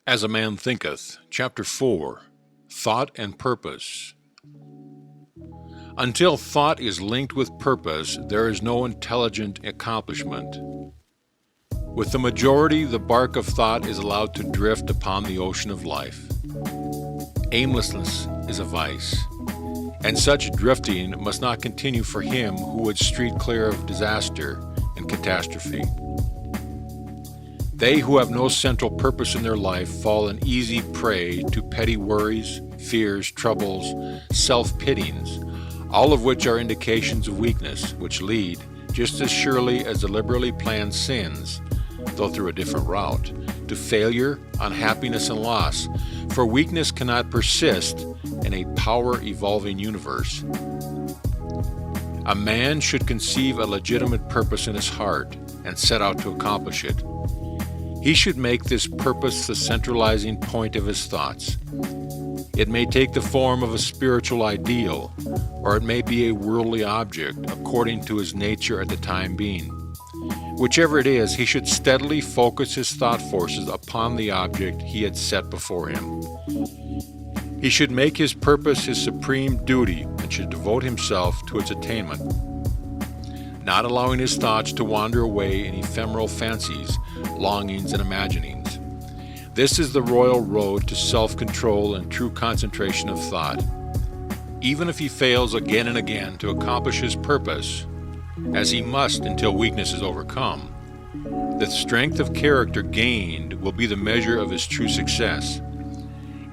As a Man Thinketh, Chapter 4, Thought and Purpose. Until thought is linked with purpose, there is no intelligent accomplishment. With the majority, the bark of thought is allowed to drift upon the ocean of life. Aimlessness is a vice, and such drifting must not continue for him who would street clear of disaster and catastrophe. They who have no central purpose in their life fall an easy prey to petty worries, fears, troubles, self-pityings, all of which are indications of weakness, which lead, just as surely as deliberately planned sins, though through a different route, to failure, unhappiness, and loss, for weakness cannot persist in a power-evolving universe. A man should conceive a legitimate purpose in his heart and set out to accomplish it. He should make this purpose the centralizing point of his thoughts. It may take the form of a spiritual ideal, or it may be a worldly object, according to his nature at the time being. Whichever it is, he should steadily focus his thought forces upon the object he had set before him. He should make his purpose his supreme duty and should devote himself to its attainment, not allowing his thoughts to wander away in ephemeral fancies, longings, and imaginings. This is the royal road to self-control and true concentration of thought. Even if he fails again and again to accomplish his purpose, as he must until weakness is overcome, the strength of character gained will be the measure of his true success,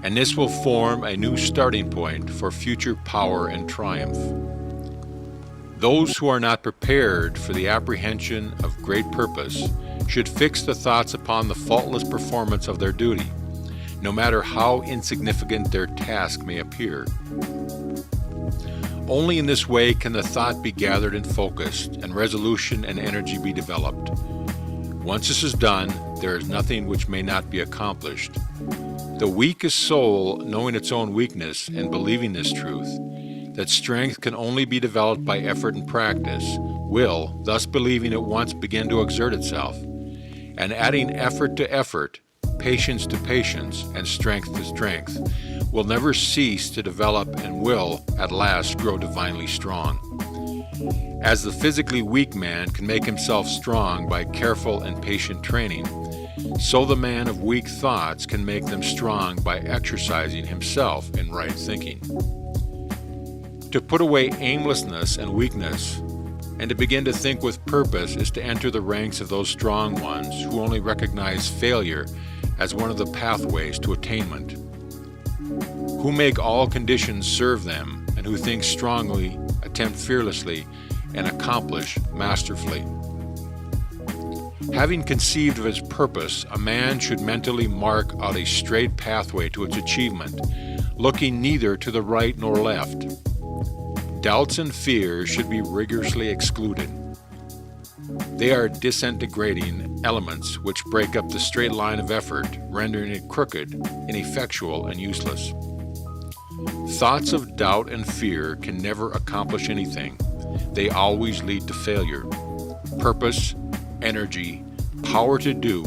and this will form a new starting point for future power and triumph. Those who are not prepared for the apprehension of great purpose should fix the thoughts upon the faultless performance of their duty, no matter how insignificant their task may appear. Only in this way can the thought be gathered and focused, and resolution and energy be developed. Once this is done, there is nothing which may not be accomplished. The weakest soul, knowing its own weakness and believing this truth, that strength can only be developed by effort and practice, will, thus believing at once, begin to exert itself, and adding effort to effort, patience to patience, and strength to strength, will never cease to develop and will, at last, grow divinely strong. As the physically weak man can make himself strong by careful and patient training, so the man of weak thoughts can make them strong by exercising himself in right thinking. To put away aimlessness and weakness, and to begin to think with purpose, is to enter the ranks of those strong ones who only recognize failure as one of the pathways to attainment, who make all conditions serve them, and who think strongly, attempt fearlessly, and accomplish masterfully. Having conceived of his purpose, a man should mentally mark out a straight pathway to its achievement, looking neither to the right nor left. Doubts and fears should be rigorously excluded. They are disintegrating elements which break up the straight line of effort, rendering it crooked, ineffectual, and useless. Thoughts of doubt and fear can never accomplish anything. They always lead to failure. Purpose, energy, power to do,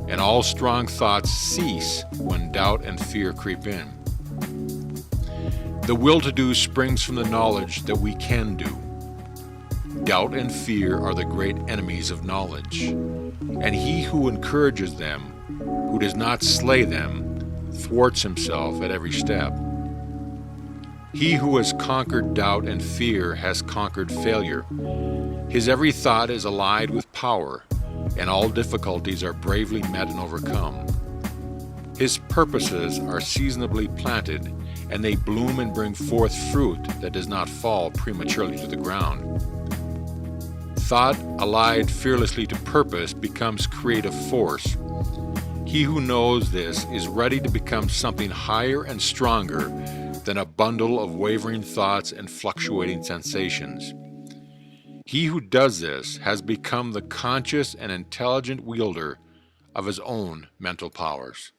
and all strong thoughts cease when doubt and fear creep in. The will to do springs from the knowledge that we can do. Doubt and fear are the great enemies of knowledge, and he who encourages them, who does not slay them, thwarts himself at every step. He who has conquered doubt and fear has conquered failure. His every thought is allied with power, and all difficulties are bravely met and overcome. His purposes are seasonably planted, and they bloom and bring forth fruit that does not fall prematurely to the ground. Thought allied fearlessly to purpose becomes creative force. He who knows this is ready to become something higher and stronger than a bundle of wavering thoughts and fluctuating sensations. He who does this has become the conscious and intelligent wielder of his own mental powers.